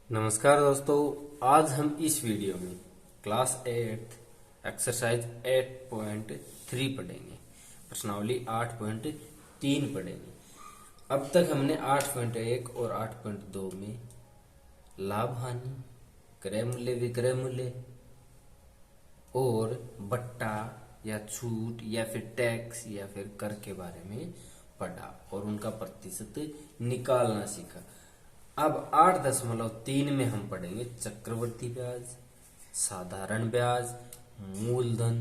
नमस्कार दोस्तों। आज हम इस वीडियो में क्लास 8 एक्सरसाइज 8.3 पढ़ेंगे। प्रश्नावली 8.3 पढ़ेंगे। अब तक हमने 8.1 और 8.2 में लाभ हानि, क्रय मूल्य, विक्रय मूल्य और बट्टा या छूट या फिर टैक्स या फिर कर के बारे में पढ़ा और उनका प्रतिशत निकालना सीखा। अब 8.3 में हम पढ़ेंगे चक्रवृद्धि ब्याज, साधारण ब्याज, मूलधन,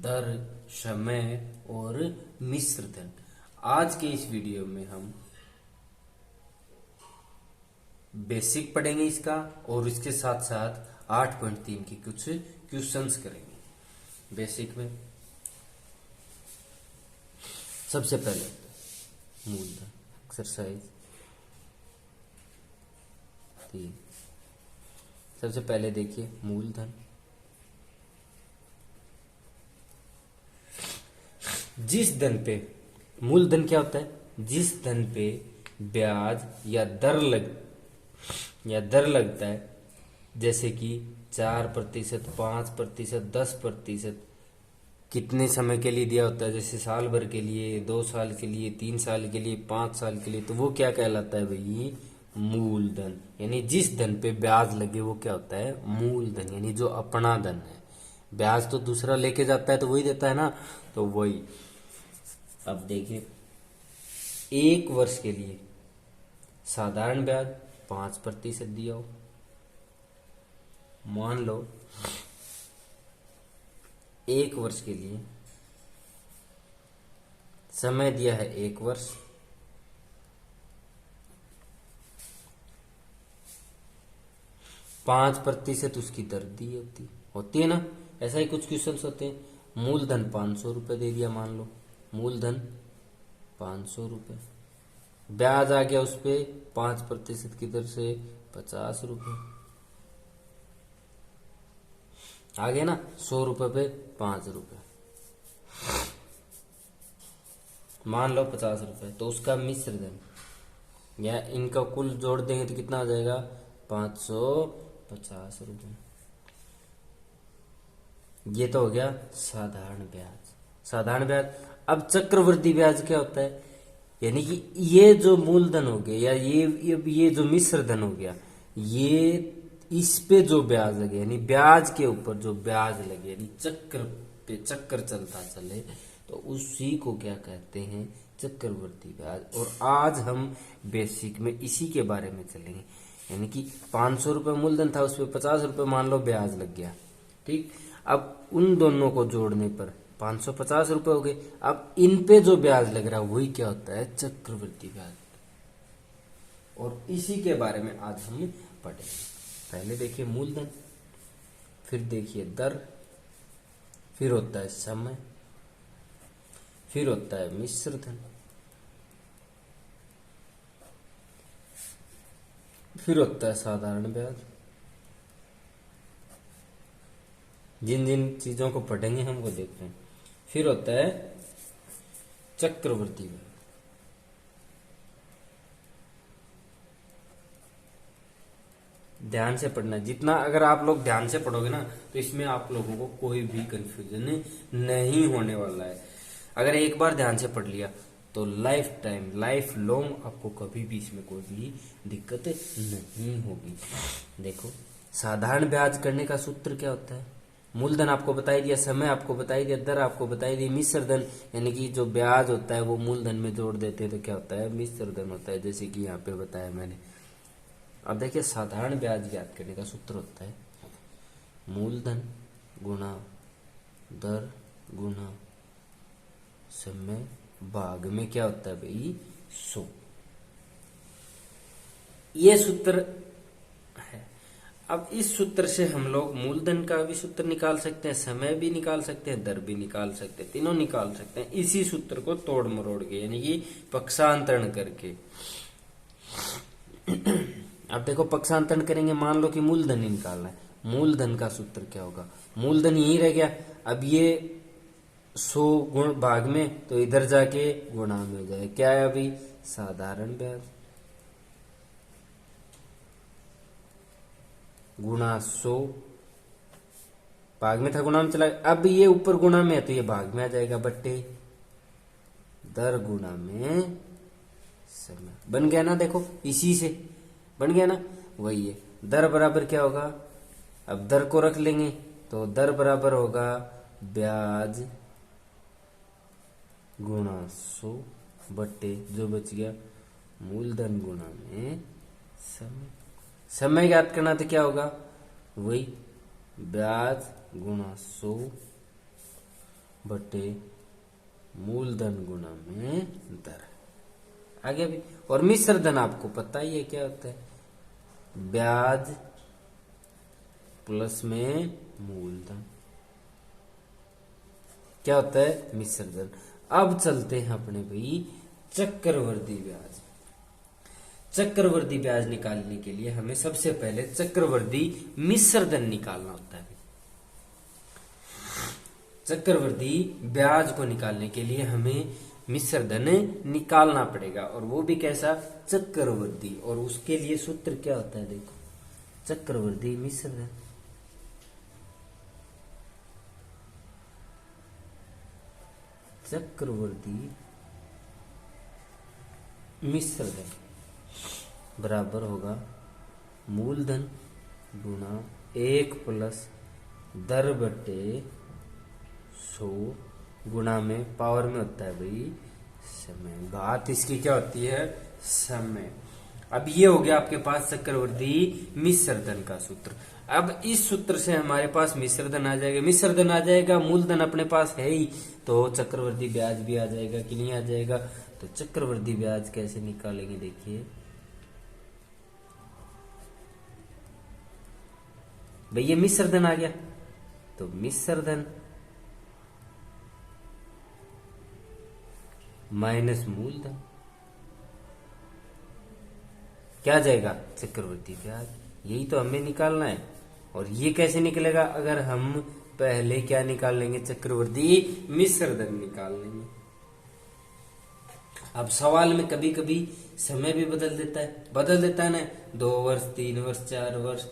दर, समय और मिश्र धन। आज के इस वीडियो में हम बेसिक पढ़ेंगे इसका और इसके साथ साथ 8.3 की कुछ क्वेश्चंस करेंगे। बेसिक में सबसे पहले मूलधन एक्सरसाइज 3। सबसे पहले देखिए मूलधन। जिस धन पे मूलधन क्या होता है? जिस धन पे ब्याज या दर लगता है, जैसे कि 4%, 5%, 10%, कितने समय के लिए दिया होता है, जैसे साल भर के लिए, 2 साल के लिए, 3 साल के लिए, 5 साल के लिए, तो वो क्या कहलाता है भाई? मूलधन। यानी जिस धन पे ब्याज लगे वो क्या होता है? मूलधन, यानी जो अपना धन है। ब्याज तो दूसरा लेके जाता है तो वही देता है ना, तो वही। अब देखिए 1 वर्ष के लिए साधारण ब्याज 5% दिया हो, मान लो 1 वर्ष के लिए समय दिया है 1 वर्ष, 5% उसकी दर दी होती है ना। ऐसा ही कुछ क्वेश्चन होते हैं। मूलधन 500 रुपये दे दिया, मान लो मूलधन 500 रुपये, ब्याज आ गया उस पे 5% की दर से 50 रुपये, आ गया ना। 100 रुपये पे 5 रुपये, मान लो 50 रुपये। तो उसका मिश्र धन या इनका कुल जोड़ देंगे तो कितना आ जाएगा? 550 रुपये। ये तो हो गया साधारण ब्याज। साधारण ब्याज। अब चक्रवृद्धि ब्याज क्या होता है? यानी कि ये जो मूलधन हो गया या ये जो मिश्र धन हो गया, ये इस पे जो ब्याज लगे, यानी ब्याज के ऊपर जो ब्याज लगे, यानी चक्र पे चक्कर चलता चले, तो उसी को क्या कहते हैं? चक्रवृद्धि ब्याज। और आज हम बेसिक में इसी के बारे में चलेंगे। यानी कि 500 रुपये मूलधन था, उस पर 50 रुपये मान लो ब्याज लग गया, ठीक। अब उन दोनों को जोड़ने पर 550 रुपये हो गए। अब इन पे जो ब्याज लग रहा है वही क्या होता है? चक्रवृद्धि ब्याज। और इसी के बारे में आज हम पढ़ेंगे। पहले देखिए मूलधन, फिर देखिए दर, फिर होता है समय, फिर होता है मिश्र धन, फिर होता है साधारण ब्याज। जिन जिन चीजों को पढ़ेंगे हम वो देखते हैं। फिर होता है चक्रवृद्धि ब्याज। ध्यान से पढ़ना, जितना अगर आप लोग ध्यान से पढ़ोगे ना तो इसमें आप लोगों को कोई भी कंफ्यूजन नहीं होने वाला है। अगर एक बार ध्यान से पढ़ लिया तो लाइफ टाइम, लाइफ लॉन्ग आपको कभी भी इसमें कोई भी दिक्कत नहीं होगी। देखो साधारण ब्याज करने का सूत्र क्या होता है? मूलधन आपको बताई दिया, समय आपको बताई दिया, दर आपको बताई दी, मिश्र धन यानी कि जो ब्याज होता है वो मूलधन में जोड़ देते हैं तो क्या होता है? मिश्र धन होता है, जैसे कि यहाँ पे बताया मैंने। अब देखिए साधारण ब्याज ज्ञात करने का सूत्र होता है मूलधन गुणा दर गुणा समय भाग में क्या होता है भाई? 100। ये सूत्र है। अब इस सूत्र से हम लोग मूलधन का भी सूत्र निकाल सकते हैं, समय भी निकाल सकते हैं, दर भी निकाल सकते हैं, तीनों निकाल सकते हैं इसी सूत्र को तोड़ मरोड़ के, यानी कि पक्षांतरण करके। अब देखो पक्षांतरण करेंगे, मान लो कि मूलधन ही निकालना है। मूलधन का सूत्र क्या होगा? मूलधन यही रह गया। अब ये 100 गुण भाग में, तो इधर जाके गुणा में हो जाए। क्या है अभी? साधारण ब्याज। गुणा 100, भाग में था गुणा में चला, अब ये ऊपर गुणा में है तो ये भाग में आ जाएगा, बट्टे दर गुणा में समय। बन गया ना, देखो इसी से बन गया ना, वही है। दर बराबर क्या होगा, अब दर को रख लेंगे तो दर बराबर होगा ब्याज गुणा 100 बट्टे जो बच गया मूलधन गुणा में समय। समय याद करना तो क्या होगा, वही ब्याज गुणा 100 बट्टे मूलधन गुणा में दर। आगे भी, और मिश्र धन आपको पता ही है क्या होता है, ब्याज प्लस में मूलधन, क्या होता है मिश्र धन। अब चलते हैं अपने भाई चक्रवर्ती ब्याज। चक्रवर्ती ब्याज निकालने के लिए हमें सबसे पहले चक्रवर्ती मिश्र धन निकालना होता है। चक्रवर्ती ब्याज को निकालने के लिए हमें मिश्र धन निकालना पड़ेगा, और वो भी कैसा, चक्रवर्ती। और उसके लिए सूत्र क्या होता है, देखो चक्रवर्ती मिश्र धन, चक्रवर्ती मिश्र धन बराबर होगा मूलधन गुणा 1 प्लस दर बटे 100 गुणा में पावर में होता है भाई समय, बात इसकी क्या होती है समय। अब ये हो गया आपके पास चक्रवर्ती मिश्र धन का सूत्र। अब इस सूत्र से हमारे पास मिश्र धन आ जाएगा, मिश्र धन आ जाएगा, मूलधन अपने पास है ही, तो चक्रवर्ती ब्याज भी आ जाएगा कि नहीं आ जाएगा। तो चक्रवर्ती ब्याज कैसे निकालेंगे, देखिए भाई ये मिश्र धन आ गया, तो मिश्र धन माइनस मूलधन क्या आ जाएगा, चक्रवर्ती ब्याज। यही तो हमें निकालना है। और ये कैसे निकलेगा, अगर हम पहले क्या निकाल लेंगे, चक्रवर्ती मिश्र धन निकाल लेंगे। अब सवाल में कभी कभी समय भी बदल देता है ना, 2 वर्ष 3 वर्ष 4 वर्ष,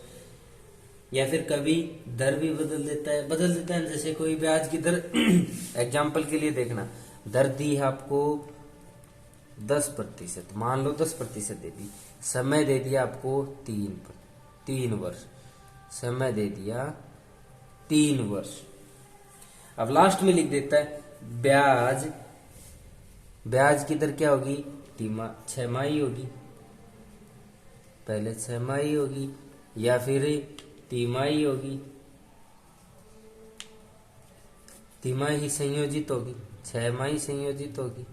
या फिर कभी दर भी बदल देता है। जैसे कोई ब्याज की दर एग्जाम्पल के लिए देखना, दर दी है आपको 10%, मान लो 10% दे दी, समय दे दिया आपको 3 वर्ष, समय दे दिया 3 वर्ष। अब लास्ट में लिख देता है ब्याज की दर क्या होगी, 6 होगी, पहले 6 होगी या फिर 3 होगी, तिमाही संयोजित होगी, 6 संयोजित होगी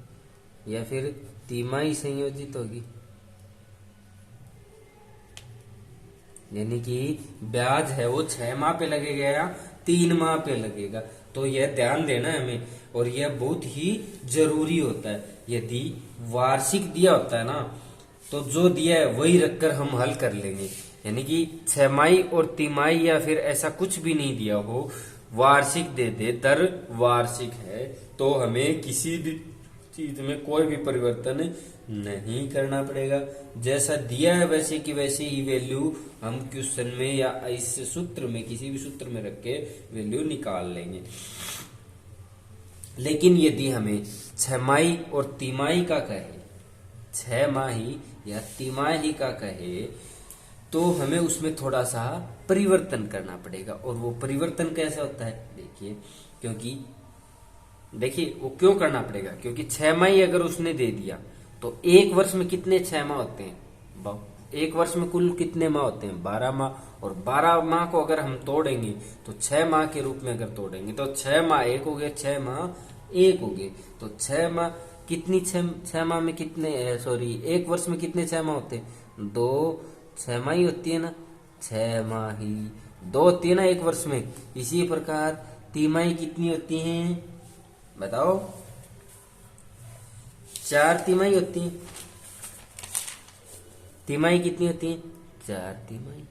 या फिर 3 संयोजित होगी। यानी कि ब्याज है वो 6 माह पे लगेगा या 3 माह पे लगेगा, तो यह ध्यान देना है हमें, और यह बहुत ही जरूरी होता है। यदि वार्षिक दिया होता है ना, तो जो दिया है वही रखकर हम हल कर लेंगे। यानी कि 6 और 3 या फिर ऐसा कुछ भी नहीं दिया हो, वार्षिक दे दे, दर वार्षिक है, तो हमें किसी भी चीज में कोई भी परिवर्तन नहीं करना पड़ेगा। जैसा दिया है वैसे की वैसे ही वैल्यू हम क्वेश्चन में या इस सूत्र में, किसी भी सूत्र में रख के वैल्यू निकाल लेंगे। लेकिन यदि हमें 6 और 3 का कहे, 6 या 3 का कहे, तो हमें उसमें थोड़ा सा परिवर्तन करना पड़ेगा। और वो परिवर्तन कैसा होता है, देखिए वो क्यों करना पड़ेगा, क्योंकि 6 अगर उसने दे दिया तो एक वर्ष में कितने 6 माह होते हैं, एक वर्ष में कुल कितने माह होते हैं, 12 माह। और 12 माह को अगर हम तोड़ेंगे तो 6 माह के रूप में अगर तोड़ेंगे तो 6 माह 1 हो गए, 6 माह 1 हो गए। तो 6 माह कितनी, 6 माह में कितने, एक वर्ष में कितने 6 माह होते हैं, 2 6 माह ही होती है ना, 6 माह ही 2 होती है ना एक वर्ष में। इसी प्रकार 3 कितनी होती हैं, बताओ, 4 तिमाही होती है। तिमाही कितनी होती है, 4 तिमाही।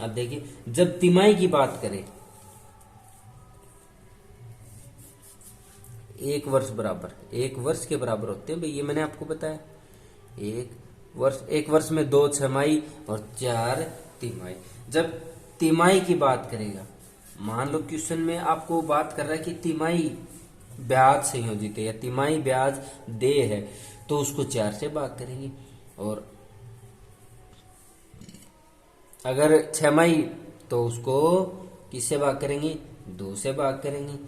अब देखिए, जब तिमाही की बात करें, एक वर्ष के बराबर होते हैं भाई, ये मैंने आपको बताया। एक वर्ष में 2 छमाही और 4 तिमाही। जब तिमाही की बात करेगा, मान लो क्वेश्चन में आपको बात कर रहा है कि तिमाही ब्याज संयोजित है या तिमाही ब्याज देय है, तो उसको 4 से भाग करेंगे। और अगर छमाही तो उसको किससे भाग करेंगे? 2 से भाग करेंगे।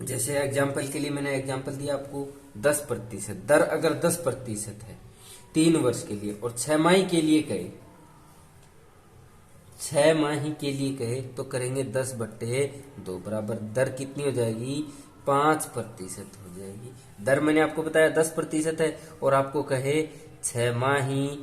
जैसे एग्जाम्पल के लिए मैंने एग्जाम्पल दिया आपको 10%। दर अगर 10% है 3 वर्ष के लिए और 6 माही के लिए कहे, 6 माही के लिए कहे तो करेंगे 10/2 बराबर दर कितनी हो जाएगी? 5% हो जाएगी। दर मैंने आपको बताया 10% है और आपको कहे 6 माही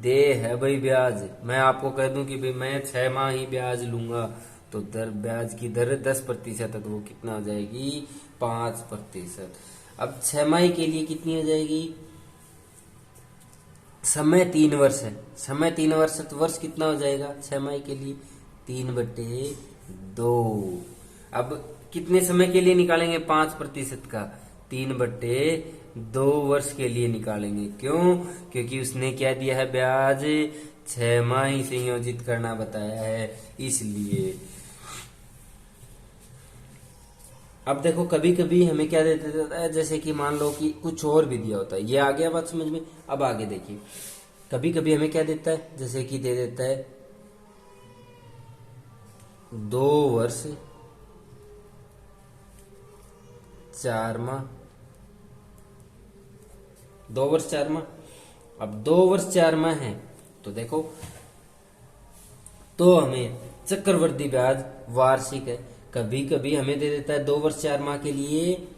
दे है भाई ब्याज, मैं आपको कह दूं कि भाई मैं 6 माही ब्याज लूंगा, तो दर ब्याज की दर 10% है तो वो कितना हो जाएगी? 5%। अब 6 माही के लिए कितनी हो जाएगी? समय 3 वर्ष है, समय 3 वर्ष है तो वर्ष कितना हो जाएगा 6 माही के लिए? 3/2। अब कितने समय के लिए निकालेंगे 5% का? 3/2 वर्ष के लिए निकालेंगे। क्यों? क्योंकि उसने क्या दिया है? ब्याज 6 माही संयोजित करना बताया है, इसलिए। अब देखो कभी कभी हमें क्या दे देता है, जैसे कि मान लो कि कुछ और भी दिया होता है, ये आ गया बात समझ में। अब आगे देखिए, कभी कभी हमें क्या देता है, जैसे कि दे देता है 2 वर्ष 4 माह, 2 वर्ष 4 माह। अब 2 वर्ष 4 माह है तो देखो, तो हमें चक्रवृद्धि ब्याज वार्षिक है। कभी कभी हमें दे देता है 2 वर्ष 4 माह के लिए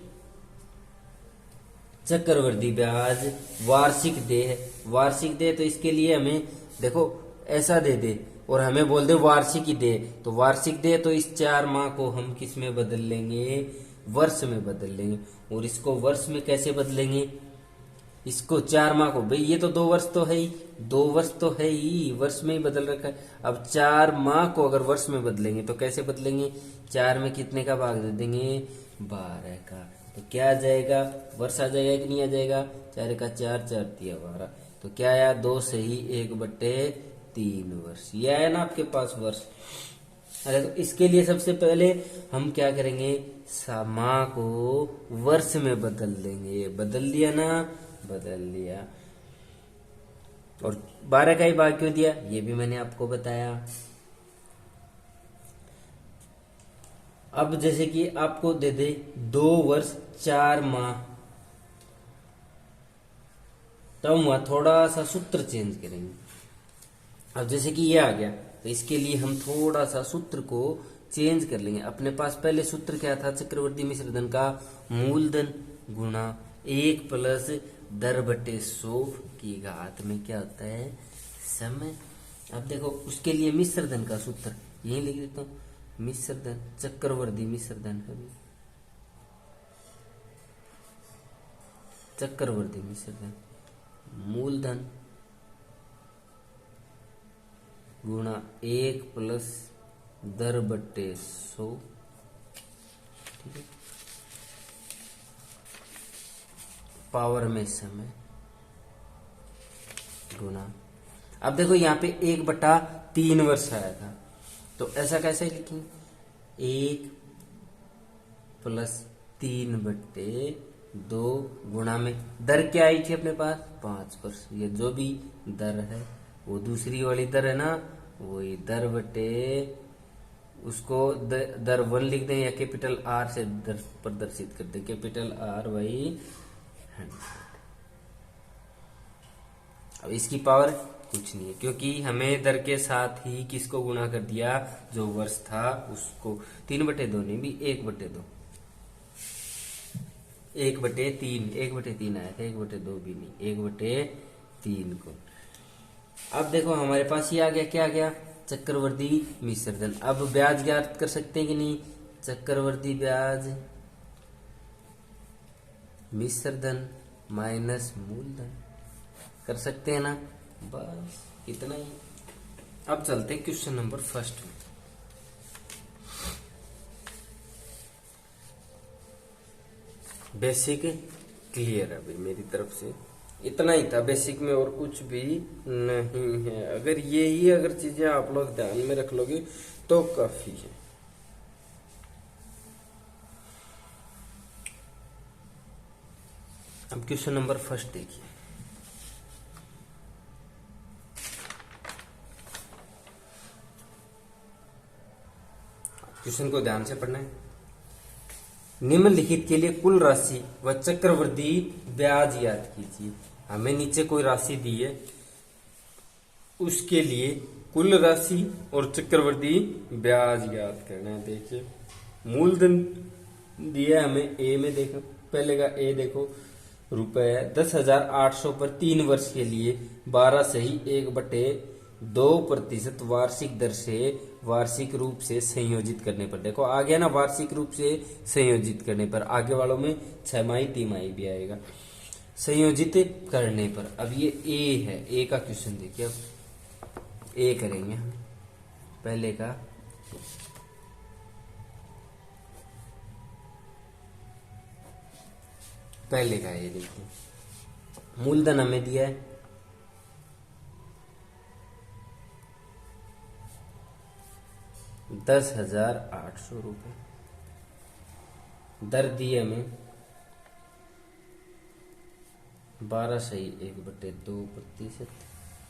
चक्रवृद्धि ब्याज वार्षिक दे है। वार्षिक दे तो इसके लिए हमें देखो ऐसा दे दे और हमें बोल दे वार्षिक ही दे, तो वार्षिक दे तो इस 4 माह को हम किस में बदल लेंगे? वर्ष में बदल लेंगे। और इसको वर्ष में कैसे बदलेंगे? इसको 4 माह को, भाई ये तो 2 वर्ष तो है ही, 2 वर्ष तो है ही, वर्ष में ही बदल रखा है। अब 4 माह को अगर वर्ष में बदलेंगे तो कैसे बदलेंगे? 4 में कितने का भाग दे देंगे? 12 का। तो क्या आ जाएगा? वर्ष आ जाएगा कि नहीं आ जाएगा? 4 का 4, 4 तिया 12। तो क्या आया? 2 से ही 1/3 वर्ष। ये आया ना आपके पास वर्ष। अरे तो इसके लिए सबसे पहले हम क्या करेंगे? माह को वर्ष में बदल देंगे। बदल दिया ना? बदल दिया। और 12 का ही भाग क्यों दिया ये भी मैंने आपको बताया। अब जैसे कि आपको दे दे 2 वर्ष 4 माह, तो हम वहां थोड़ा सा सूत्र चेंज करेंगे। अब जैसे कि ये आ गया तो इसके लिए हम थोड़ा सा सूत्र को चेंज कर लेंगे। अपने पास पहले सूत्र क्या था? चक्रवर्ती मिश्रधन का मूलधन गुणा 1 प्लस दर बटे 100 की घात में क्या होता है? समय। अब देखो उसके लिए मिश्रधन का सूत्र यही लिख देता हूं, मिश्रधन चक्रवर्ती मिश्रधन है, चक्रवर्ती मिश्रधन मूलधन गुणा 1 प्लस दर बटे 100। ठीक है, पावर में समय गुणा। अब देखो यहाँ पे 1/3 वर्ष आया था, तो ऐसा कैसे लिखेंगे? 1 प्लस 3/2 गुणा में दर क्या आई थी अपने पास? 5 वर्ष। ये जो भी दर है वो दूसरी वाली दर है ना, वही दर बटे उसको दर 1 लिख दें या कैपिटल आर से दर प्रदर्शित कर दें, कैपिटल आर वही 100। अब इसकी पावर कुछ नहीं है क्योंकि हमें दर के साथ ही किसको गुणा कर दिया? जो वर्ष था उसको। 3/2 नहीं भी 1/2, 1/3, 1/3 आया था, 1/2 भी नहीं, 1/3 को। अब देखो हमारे पास ये आ गया, क्या आ गया? चक्रवर्ती मिश्रधन। अब ब्याज ज्ञात कर सकते हैं कि नहीं? चक्रवर्ती ब्याज मिश्रधन माइनस मूलधन कर सकते हैं ना? बस इतना ही। अब चलते हैं क्वेश्चन नंबर 1 में। बेसिक क्लियर है अभी मेरी तरफ से, इतना ही था बेसिक में, और कुछ भी नहीं है। अगर यही अगर चीजें आप लोग ध्यान में रख लोगे तो काफी है। अब क्वेश्चन नंबर फर्स्ट देखिए। क्वेश्चन को ध्यान से पढ़ना है। निम्नलिखित के लिए कुल राशि व चक्रवृद्धि ब्याज याद कीजिए। हमें नीचे कोई राशि दी है, उसके लिए कुल राशि और चक्रवृद्धि ब्याज याद करना है। देखिए मूलधन दिया है हमें ए में, देखो पहले का ए देखो रुपए 10,800 पर 3 वर्ष के लिए 12/1/2% वार्षिक दर से वार्षिक रूप से संयोजित करने पर। देखो आ गया ना, वार्षिक रूप से संयोजित करने पर। आगे वालों में 6 तिमाही भी आएगा। संयोजित करने पर अब ये ए है, ए का क्वेश्चन देखिए। अब ए करेंगे हम पहले का। पहले का ये देखिए, मूलधन हमें दिया है 10,800 रुपये, दर दी है हमें 12/1/2%।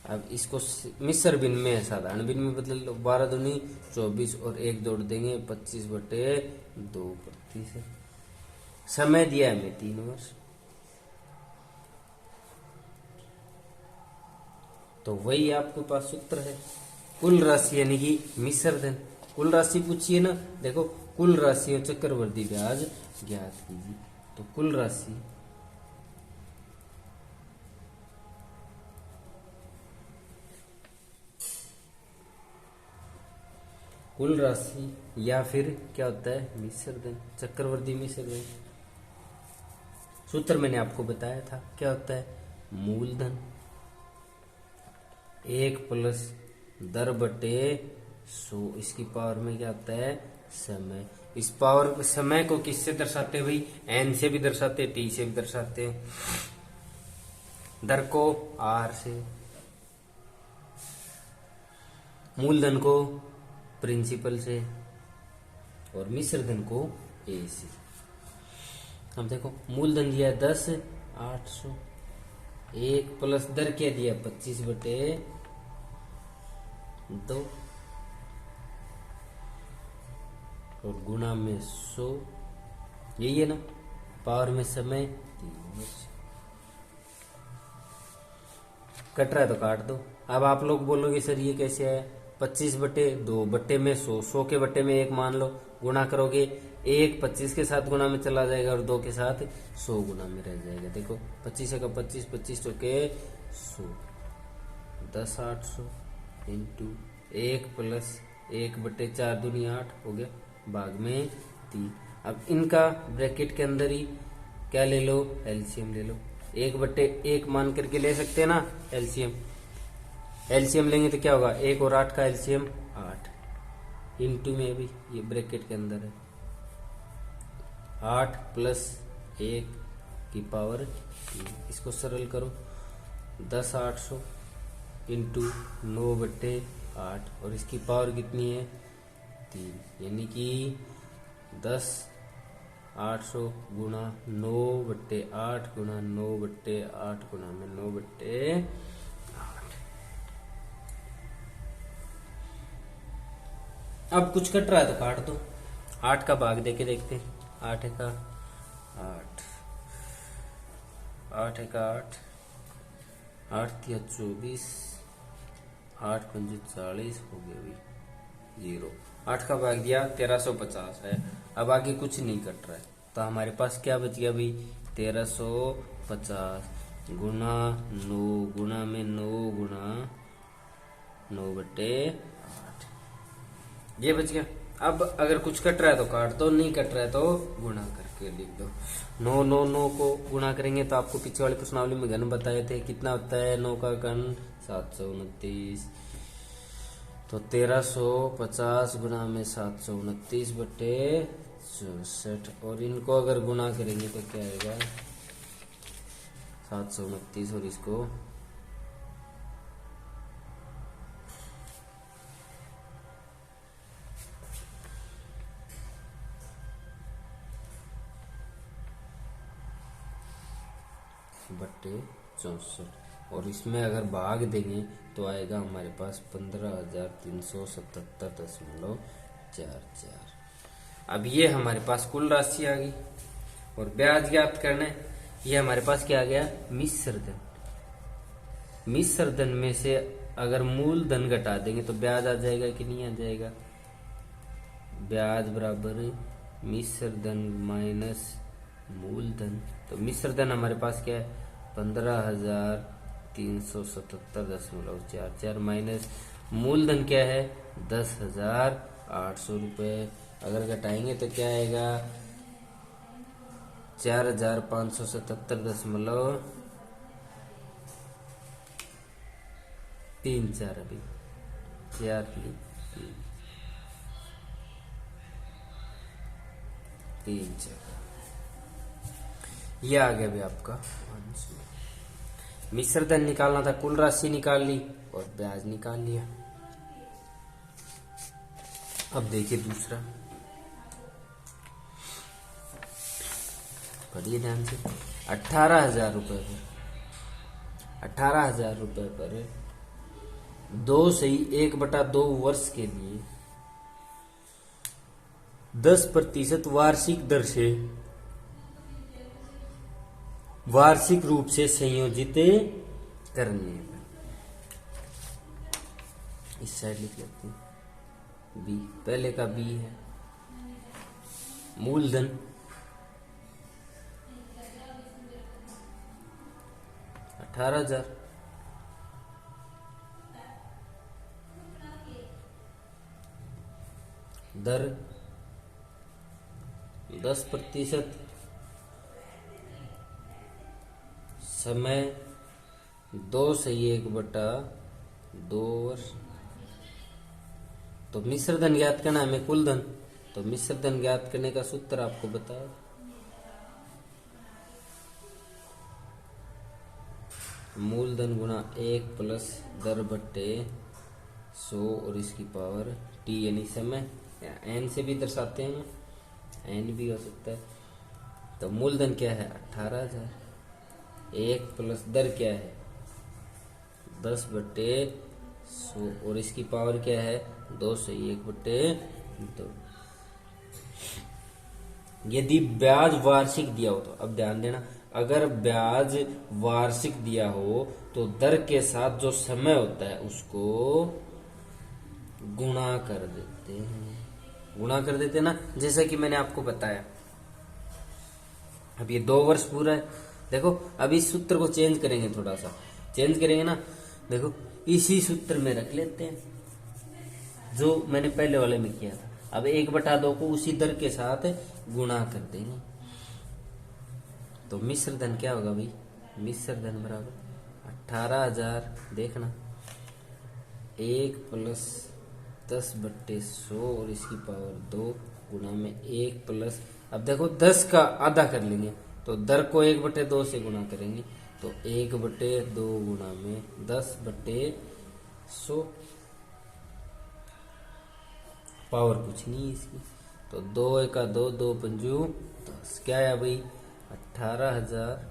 अब इसको मिश्र भिन्न में है, साधारण भिन्न में बदल लो। 12 दूनी 24 और 1 जोड़ देंगे 25/2%। समय दिया है हमें 3 वर्ष। तो वही आपके पास सूत्र है, कुल राशि यानी कि मिश्र धन। कुल राशि पूछिए ना, देखो कुल राशि और चक्रवृद्धि ब्याज ज्ञात कीजिए। तो कुल राशि या फिर क्या होता है मिश्र धन, चक्रवृद्धि मिश्र धन। सूत्र मैंने आपको बताया था, क्या होता है मूलधन 1 प्लस दर बटे 100, इसकी पावर में क्या होता है समय। इस पावर समय को किससे दर्शाते हैं भाई, एन से भी दर्शाते हैं, टी से भी दर्शाते हैं। दर को आर से, मूलधन को प्रिंसिपल से, और मिश्र धन को ए से। अब देखो मूलधन दिया 10,800, 1 प्लस दर क्या दिया 25/2 और गुणा में 100, यही है ना। पावर में समय 3 वर्ष। कट रहा है तो काट दो। अब आप लोग बोलोगे सर ये कैसे है, 25/2 बट्टे में 100, 100 के बट्टे में 1 मान लो, गुणा करोगे 1 25 के साथ गुणा में चला जाएगा और 2 के साथ 100 गुणा में रह जाएगा। देखो 25 का 25, 25 के 100, 10,800 इंटू 1 प्लस 1/4 दूनी 8 हो गया, भाग में 3। अब इनका ब्रैकेट के अंदर ही क्या ले लो, एलसीएम ले लो। 1/1 मान करके ले सकते हैं ना एलसीएम। एलसीएम लेंगे तो क्या होगा, 1 और 8 का एलसीएम 8, इंटू में भी ये ब्रैकेट के अंदर है 8 प्लस 1 की पावर 3। इसको सरल करो, 10,800 इंटू 9/8 और इसकी पावर कितनी है 3, यानी कि 10,800 गुणा 9/8 गुणा 9/8 गुणा में 9/8। अब कुछ कट रहा है तो काट दो। 8 का भाग देके देखते हैं। 8 का 8, 8 का 8, 8 या 24, 8 पंजे 40 हो गया भाई 0। 8 का भाग दिया 1350 है। अब आगे कुछ नहीं कट रहा है तो हमारे पास क्या बच गया भाई 1350 गुणा 9 गुणा में 9 गुणा 9/8 ये बच गया। अब अगर कुछ कट रहा है तो काट दो, नहीं कट रहा है तो गुणा करके लिख दो। 9 9 9 को गुणा करेंगे तो आपको पीछे वाली प्रश्नावली में घन बताए थे, कितना होता है 9 का घन 729। तो 1350 गुणा में 729/4 64 और इनको अगर गुना करेंगे तो क्या आएगा 729 और इसको बट्टे 64 और इसमें अगर भाग देंगे तो आएगा हमारे पास 15,377.44। अब ये हमारे पास कुल राशि आ गई और ब्याज ज्ञात करना है। ये हमारे पास क्या आ गया मिश्र धन। मिश्र धन में से अगर मूल धन घटा देंगे तो ब्याज आ जाएगा कि नहीं आ जाएगा। ब्याज बराबर मिश्र धन माइनस मूल धन। तो मिश्र धन हमारे पास क्या है 15,377.44 माइनस मूल धन क्या है 10,800 रुपये। अगर घटाएंगे तो क्या आएगा 4,577.34 अभी 4,3 ये आ गया भी आपका मिश्र धन निकालना था, कुल राशि निकाल ली और ब्याज निकाल लिया। अब देखिए दूसरा, पढ़िए ध्यान से। 18,000 रुपए पर 18,000 रुपए पर 2/1/2 वर्ष के लिए 10% वार्षिक दर से वार्षिक रूप से संयोजित करने पर, इस साइड लिख लेते हैं बी। पहले का बी है मूलधन 18,000 दर 10% समय 2/1/2 वर्ष। तो मिश्र धन ज्ञात करना है हमें कुल धन। तो मिश्र धन ज्ञात करने का सूत्र आपको बताओ। मूलधन गुणा 1 प्लस दर बट्टे 100 और इसकी पावर टी यानी समय, एन से भी दर्शाते हैं, एन भी हो सकता है। तो मूलधन क्या है 18,000, 1 प्लस दर क्या है 10/100 और इसकी पावर क्या है 2/1/2। यदि ब्याज वार्षिक दिया हो तो, अब ध्यान देना, अगर ब्याज वार्षिक दिया हो तो दर के साथ जो समय होता है उसको गुणा कर देते हैं। गुणा कर देते हैं ना, जैसा कि मैंने आपको बताया। अब ये 2 वर्ष पूरा है। देखो अब इस सूत्र को चेंज करेंगे, थोड़ा सा चेंज करेंगे ना। देखो इसी सूत्र में रख लेते हैं जो मैंने पहले वाले में किया था। अब 1/2 को उसी दर के साथ गुणा कर देंगे। तो मिश्र धन क्या होगा भाई, मिश्र धन बराबर 18,000, देखना 1 प्लस 10/100 और इसकी पावर 2 गुणा में 1 प्लस, अब देखो 10 का आधा कर लेंगे तो दर को 1/2 से गुणा करेंगे तो 1/2 गुणा में 10/100, पावर कुछ नहीं है इसकी। तो 2 1 2 2 पंजू 10, क्या है भाई 18,000,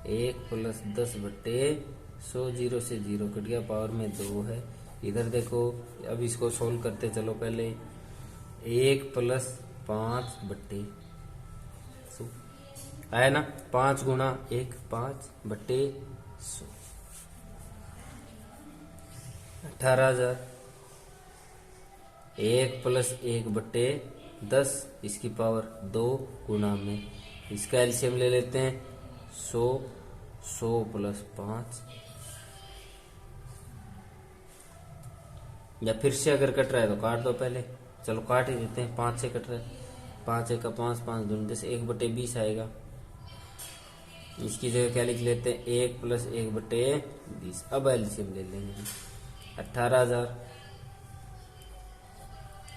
1 प्लस 10/100, 0 से 0 कट गया, पावर में 2 है। इधर देखो अब इसको सोल्व करते चलो। पहले 1 प्लस 5/100 आया ना, 5 गुणा 1 5/100, 18,000, 1 प्लस 1/10 इसकी पावर 2 गुणा में, इसका एलसीएम ले लेते हैं 100, 100 प्लस 5, या फिर से अगर कट रहा है तो काट दो पहले, चलो काट ही देते हैं। 5 से कट रहा है, 5 1 5 5 2 10, 1/20 आएगा। इसकी जगह क्या लिख लेते हैं 1 प्लस 1/20। अब एलसीएम ले लेंगे 18,000,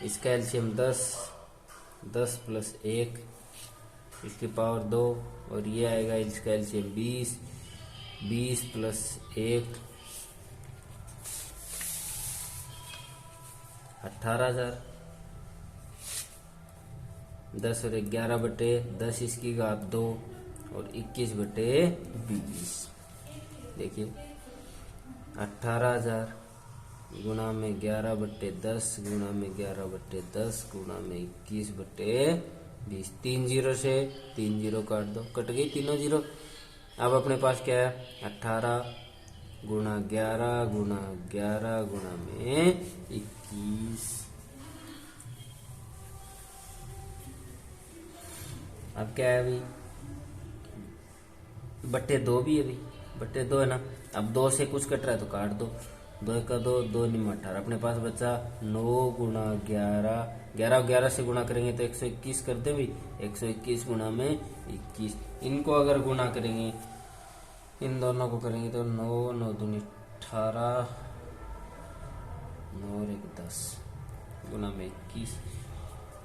इसका एलसीएम 10, 10 प्लस 1 इसकी पावर 2 और ये आएगा इसका एलसीएम 20, 20 प्लस 1 18,000, 10 और 11 बटे 10 इसकी घात 2 और 21 बटे 20। देखिए 18,000 गुणा में 11 बटे 10 गुणा में 11 बटे 10 गुणा में 21 बटे 20। 3 जीरो से 3 जीरो काट दो, कट गई तीनों जीरो। अब अपने पास क्या है 18 गुणा 11 गुणा 11 गुणा में 21। अब क्या है अभी बट्टे 2 भी है, अभी बट्टे 2 है ना। अब 2 से कुछ कट रहा है तो काट दो, 2 का 2, 2 निम 18। अपने पास बचा 9 गुणा 11, 11 और 11 से गुणा करेंगे तो 121 कर दे भाई। 121 गुणा में 21। इनको अगर गुणा करेंगे, इन दोनों को करेंगे तो 9, 9 दूनी 18, 9 और 1 10 गुणा में 21।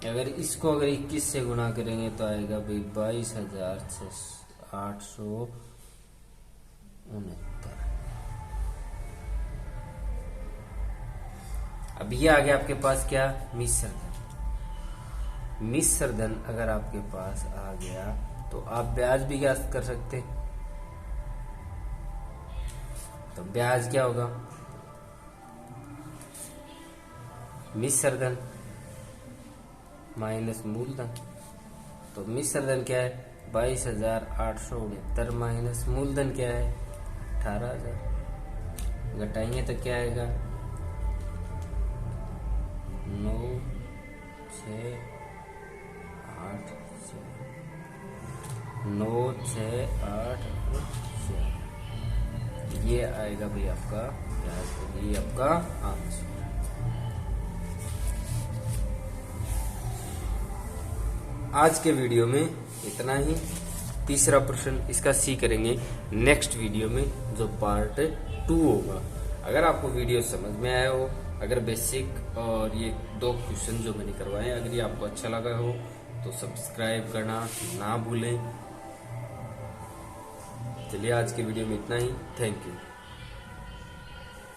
अगर इसको अगर 21 से गुणा करेंगे तो आएगा भाई 22,869। अब ये आ गया आपके पास क्या मिश्र धन। मिश्र धन अगर आपके पास आ गया तो आप ब्याज भी ज्ञात कर सकते। तो ब्याज क्या होगा मिश्र धन माइनस मूलधन। तो मिश्र धन क्या है 22,869 माइनस मूलधन क्या है 18,000। घटाएंगे तो क्या आएगा 9, 6, 8, 9, 6, 8, 4। ये आएगा भाई आपका ब्याज, ये आपका आंसर। आज के वीडियो में इतना ही। तीसरा प्रश्न इसका सी करेंगे नेक्स्ट वीडियो में जो पार्ट 2 होगा। अगर आपको वीडियो समझ में आया हो, अगर बेसिक और ये 2 क्वेश्चन जो मैंने करवाए अगर ये आपको अच्छा लगा हो तो सब्सक्राइब करना ना भूलें। चलिए आज के वीडियो में इतना ही। Thank you.